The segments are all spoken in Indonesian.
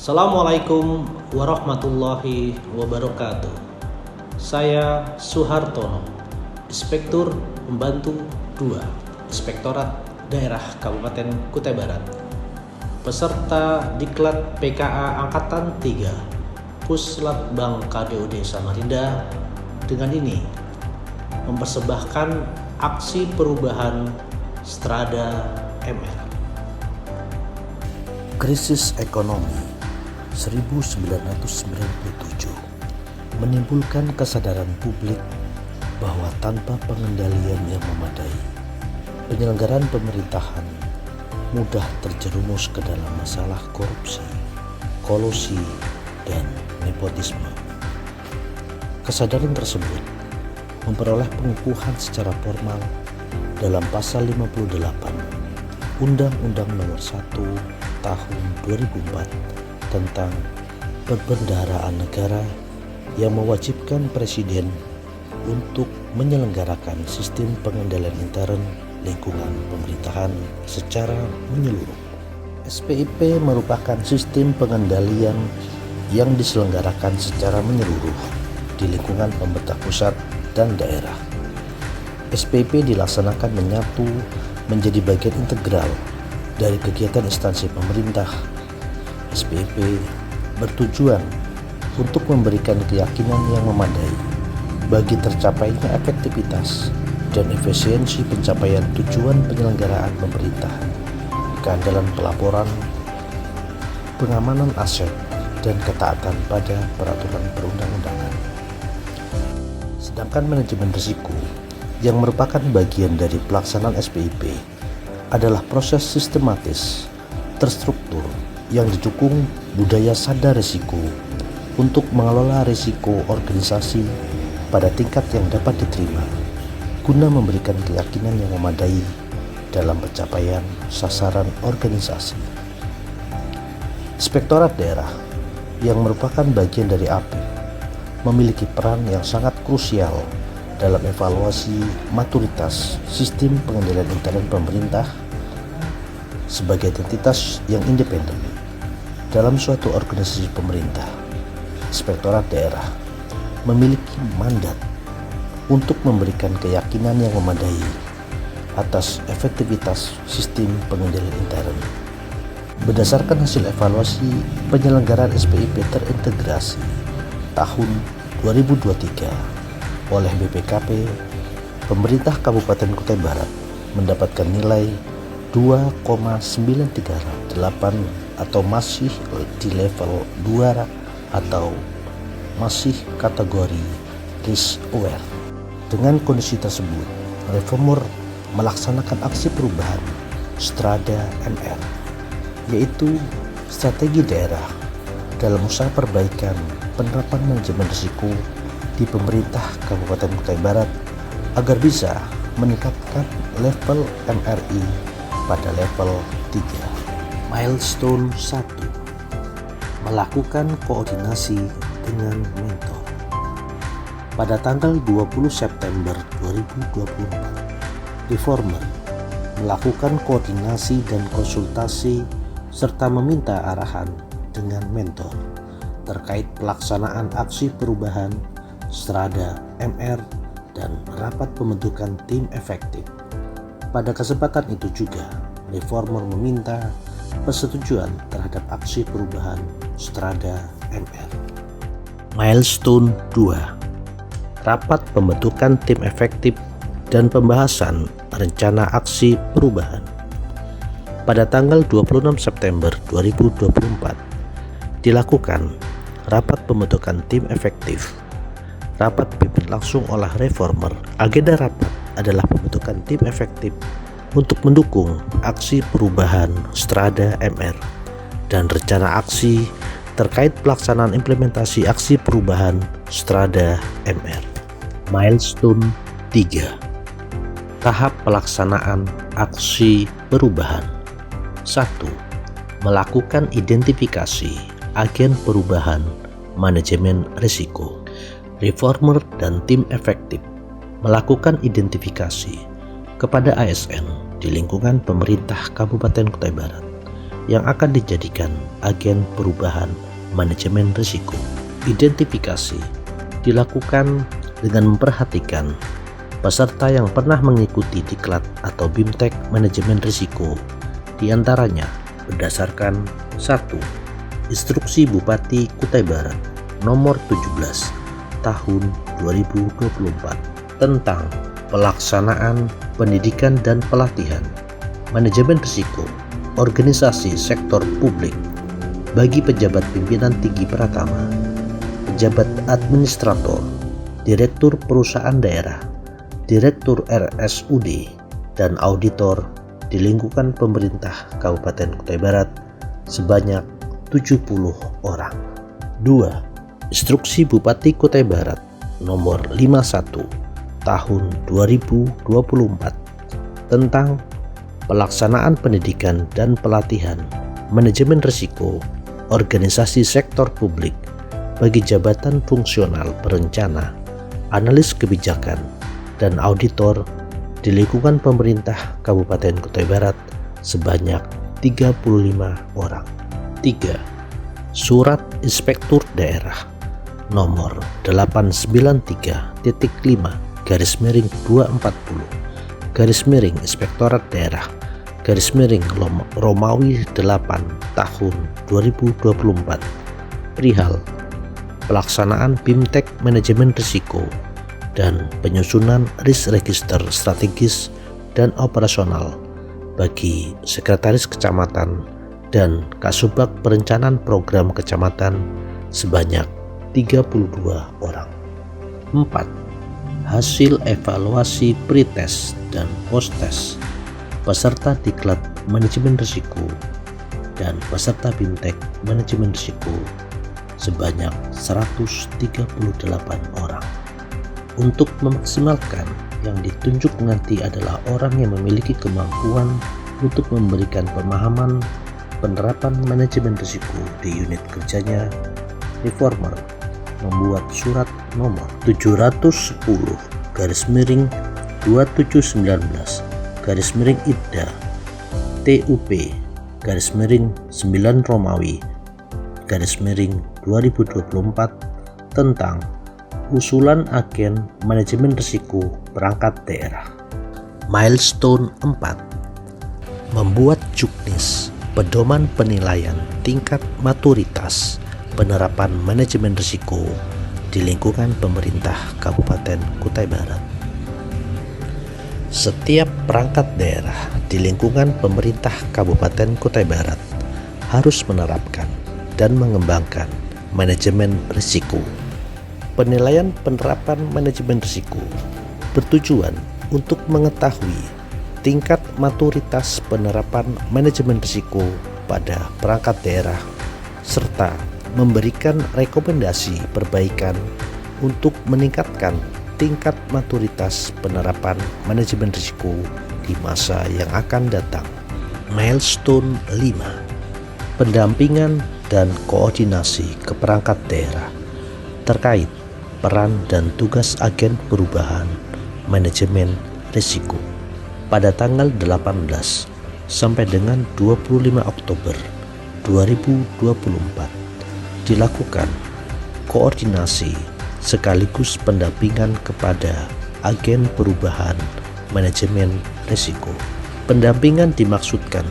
Assalamualaikum warahmatullahi wabarakatuh. Saya Suhartono, Inspektur Pembantu 2, Inspektorat Daerah Kabupaten Kutai Barat. Peserta Diklat PKA Angkatan 3, Puslatbang KDUD Samarinda dengan ini mempersembahkan aksi perubahan Strada MR. Krisis ekonomi 1997 menimbulkan kesadaran publik bahwa tanpa pengendalian yang memadai, penyelenggaraan pemerintahan mudah terjerumus ke dalam masalah korupsi, kolusi, dan nepotisme. Kesadaran tersebut memperoleh pengukuhan secara formal dalam pasal 58 Undang-Undang Nomor 1 Tahun 2004 tentang Perbendaharaan Negara yang mewajibkan Presiden untuk menyelenggarakan sistem pengendalian intern lingkungan pemerintahan secara menyeluruh. SPIP merupakan sistem pengendalian yang diselenggarakan secara menyeluruh di lingkungan pemerintah pusat dan daerah. SPIP dilaksanakan menyatu menjadi bagian integral dari kegiatan instansi pemerintah. SPIP bertujuan untuk memberikan keyakinan yang memadai bagi tercapainya efektivitas dan efisiensi pencapaian tujuan penyelenggaraan pemerintahan, keandalan pelaporan, pengamanan aset, dan ketaatan pada peraturan perundang-undangan. Sedangkan manajemen risiko yang merupakan bagian dari pelaksanaan SPIP adalah proses sistematis, terstruktur, yang didukung budaya sadar risiko untuk mengelola risiko organisasi pada tingkat yang dapat diterima, guna memberikan keyakinan yang memadai dalam pencapaian sasaran organisasi. Inspektorat Daerah yang merupakan bagian dari API memiliki peran yang sangat krusial dalam evaluasi maturitas sistem pengendalian intern pemerintah sebagai entitas yang independen dalam suatu organisasi pemerintah. Inspektorat Daerah memiliki mandat untuk memberikan keyakinan yang memadai atas efektivitas sistem pengendalian intern. Berdasarkan hasil evaluasi penyelenggaraan SPIP terintegrasi tahun 2023 oleh BPKP, pemerintah Kabupaten Kutai Barat mendapatkan nilai 2,938 atau masih di level 2 atau masih kategori risk aware. Dengan kondisi tersebut, reformer melaksanakan aksi perubahan Strada MR, yaitu strategi daerah dalam usaha perbaikan penerapan manajemen risiko di pemerintah Kabupaten Kutai Barat agar bisa meningkatkan level MRI pada level 3. Milestone 1. Melakukan koordinasi dengan mentor. Pada tanggal 20 September 2024, reformer melakukan koordinasi dan konsultasi serta meminta arahan dengan mentor terkait pelaksanaan aksi perubahan Strada MR dan rapat pembentukan tim efektif. Pada kesempatan itu juga, reformer meminta persetujuan terhadap aksi perubahan Strada MR. Milestone 2. Rapat pembentukan tim efektif dan pembahasan rencana aksi perubahan. Pada tanggal 26 September 2024 dilakukan rapat pembentukan tim efektif. Rapat dipimpin langsung oleh reformer. Agenda rapat adalah pembentukan tim efektif untuk mendukung aksi perubahan Strada MR dan rencana aksi terkait pelaksanaan implementasi aksi perubahan Strada MR. Milestone 3. Tahap pelaksanaan aksi perubahan. 1. Melakukan identifikasi agen perubahan manajemen risiko. Reformer dan tim efektif melakukan identifikasi kepada ASN di lingkungan pemerintah Kabupaten Kutai Barat yang akan dijadikan agen perubahan manajemen risiko. Identifikasi dilakukan dengan memperhatikan peserta yang pernah mengikuti diklat atau BIMTEK manajemen risiko, diantaranya berdasarkan 1. Instruksi Bupati Kutai Barat nomor 17 tahun 2024 tentang pelaksanaan pendidikan dan pelatihan manajemen risiko organisasi sektor publik bagi pejabat pimpinan tinggi pratama, pejabat administrator, direktur perusahaan daerah, direktur RSUD, dan auditor di lingkungan pemerintah Kabupaten Kutai Barat sebanyak 70 orang. 2. Instruksi Bupati Kutai Barat nomor 51 tahun 2024 tentang pelaksanaan pendidikan dan pelatihan manajemen risiko organisasi sektor publik bagi jabatan fungsional perencana, analis kebijakan, dan auditor di lingkungan pemerintah Kabupaten Kutai Barat sebanyak 35 orang. 3. Surat Inspektur Daerah nomor 893.5/240 Inspektorat Daerah Romawi 8 tahun 2024 perihal pelaksanaan BIMTEK manajemen risiko dan penyusunan risk register strategis dan operasional bagi sekretaris kecamatan dan Kasubag Perencanaan Program Kecamatan sebanyak 32 orang. 4. Hasil evaluasi pretest dan posttest peserta diklat manajemen risiko dan peserta BIMTEK manajemen risiko sebanyak 138 orang. Untuk memaksimalkan, yang ditunjuk nanti adalah orang yang memiliki kemampuan untuk memberikan pemahaman penerapan manajemen risiko di unit kerjanya. Reformer membuat surat nomor 710/2719/IDDA TUP/9 Romawi/2024 tentang usulan agen manajemen risiko perangkat daerah. Milestone 4. Membuat juknis pedoman penilaian tingkat maturitas penerapan manajemen risiko di lingkungan pemerintah Kabupaten Kutai Barat. Setiap perangkat daerah di lingkungan pemerintah Kabupaten Kutai Barat harus menerapkan dan mengembangkan manajemen risiko. Penilaian penerapan manajemen risiko bertujuan untuk mengetahui tingkat maturitas penerapan manajemen risiko pada perangkat daerah serta memberikan rekomendasi perbaikan untuk meningkatkan tingkat maturitas penerapan manajemen risiko di masa yang akan datang. Milestone 5. Pendampingan dan koordinasi ke perangkat daerah terkait peran dan tugas agen perubahan manajemen risiko. Pada tanggal 18 sampai dengan 25 Oktober 2024 dilakukan koordinasi sekaligus pendampingan kepada agen perubahan manajemen risiko. Pendampingan dimaksudkan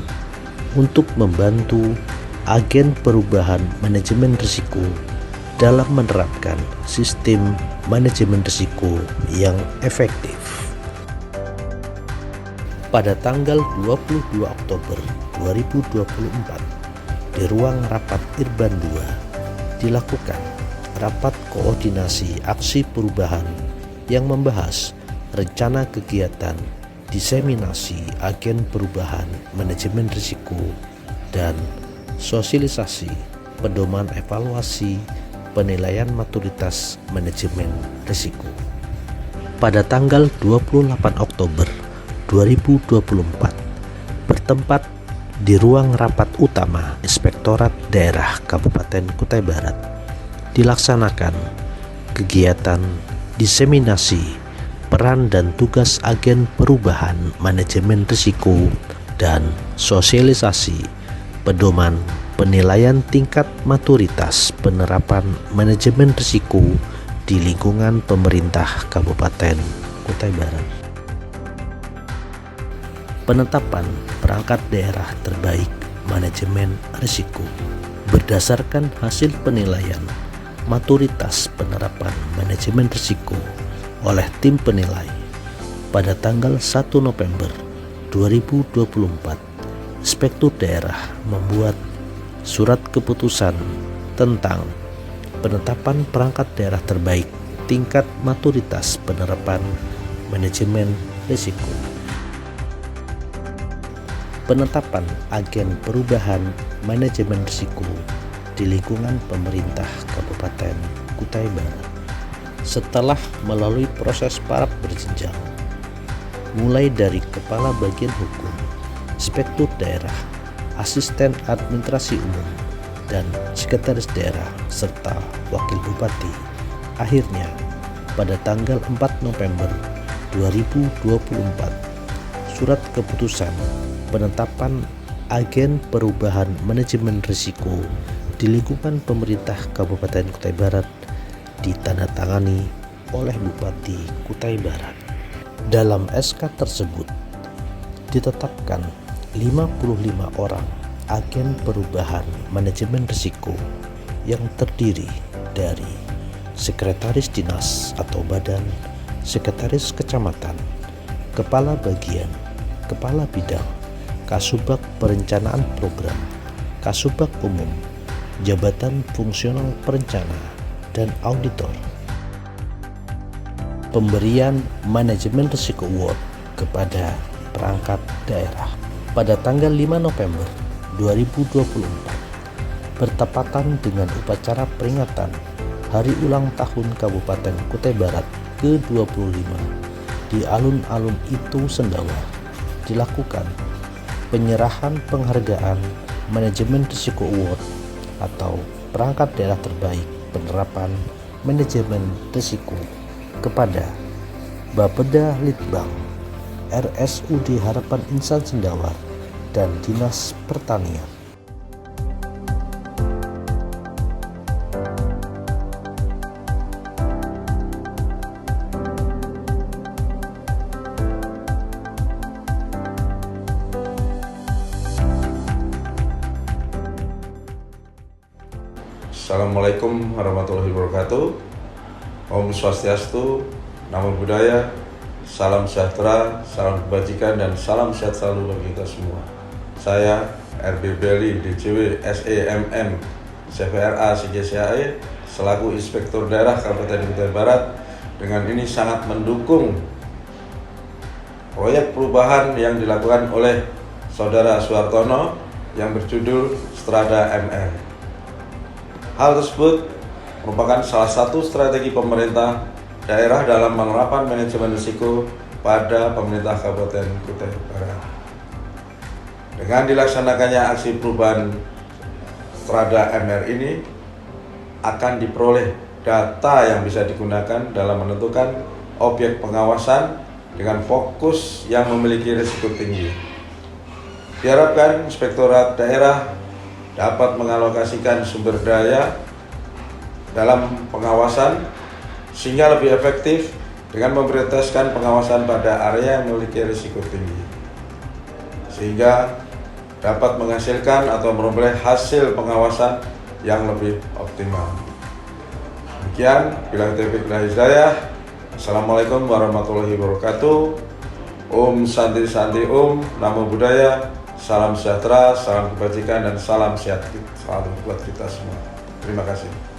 untuk membantu agen perubahan manajemen risiko dalam menerapkan sistem manajemen risiko yang efektif. Pada tanggal 22 Oktober 2024 di ruang rapat Irban 2 dilakukan rapat koordinasi aksi perubahan yang membahas rencana kegiatan diseminasi agen perubahan manajemen risiko dan sosialisasi pedoman evaluasi penilaian maturitas manajemen risiko. Pada tanggal 28 Oktober 2024 bertempat di ruang rapat utama Inspektorat Daerah Kabupaten Kutai Barat dilaksanakan kegiatan diseminasi peran dan tugas agen perubahan manajemen risiko dan sosialisasi pedoman penilaian tingkat maturitas penerapan manajemen risiko di lingkungan pemerintah Kabupaten Kutai Barat. Penetapan perangkat daerah terbaik manajemen risiko berdasarkan hasil penilaian maturitas penerapan manajemen risiko oleh tim penilai pada tanggal 1 November 2024. Inspektur Daerah membuat surat keputusan tentang penetapan perangkat daerah terbaik tingkat maturitas penerapan manajemen risiko. Penetapan agen perubahan manajemen risiko di lingkungan pemerintah Kabupaten Kutai Barat setelah melalui proses paraf berjenjang, mulai dari Kepala Bagian Hukum, Inspektur Daerah, Asisten Administrasi Umum, dan Sekretaris Daerah, serta Wakil Bupati. Akhirnya, pada tanggal 4 November 2024, surat keputusan penetapan agen perubahan manajemen risiko di lingkungan pemerintah Kabupaten Kutai Barat ditandatangani oleh Bupati Kutai Barat. Dalam SK tersebut ditetapkan 55 orang agen perubahan manajemen risiko yang terdiri dari Sekretaris Dinas atau Badan, Sekretaris Kecamatan, Kepala Bagian, Kepala Bidang, Kasubag Perencanaan Program, Kasubag Umum, Jabatan Fungsional Perencana, dan Auditor. Pemberian Manajemen Risiko Award kepada perangkat daerah pada tanggal 5 November 2024 bertepatan dengan upacara peringatan Hari Ulang Tahun Kabupaten Kutai Barat ke-25 di alun-alun Itu Sendawa dilakukan penyerahan penghargaan Manajemen Risiko Award atau perangkat daerah terbaik penerapan manajemen risiko kepada Bapeda Litbang, RSUD Harapan Insan Sendawar, dan Dinas Pertanian. Assalamualaikum warahmatullahi wabarakatuh. Om Swastiastu, Namo Buddhaya, salam sejahtera, salam kebajikan, dan salam sehat selalu bagi kita semua. Saya RB Beli DCW SEMM CVRA CGCAE selaku Inspektur Daerah Kabupaten Kutai Barat dengan ini sangat mendukung proyek perubahan yang dilakukan oleh Saudara Suhartono yang berjudul Strada MR. Hal tersebut merupakan salah satu strategi pemerintah daerah dalam menerapkan manajemen risiko pada pemerintah Kabupaten Kutai Barat. Dengan dilaksanakannya aksi perubahan Strada MR ini akan diperoleh data yang bisa digunakan dalam menentukan objek pengawasan dengan fokus yang memiliki risiko tinggi. Diharapkan Inspektorat Daerah dapat mengalokasikan sumber daya dalam pengawasan sehingga lebih efektif dengan memprioritaskan pengawasan pada area yang memiliki risiko tinggi sehingga dapat menghasilkan atau memperoleh hasil pengawasan yang lebih optimal. Demikian, billahi taufiq wal hidayah. Assalamualaikum warahmatullahi wabarakatuh. Om Santi Santi Om, Namo Buddhaya. Salam sejahtera, salam kebajikan, dan salam sehat selalu buat kita semua. Terima kasih.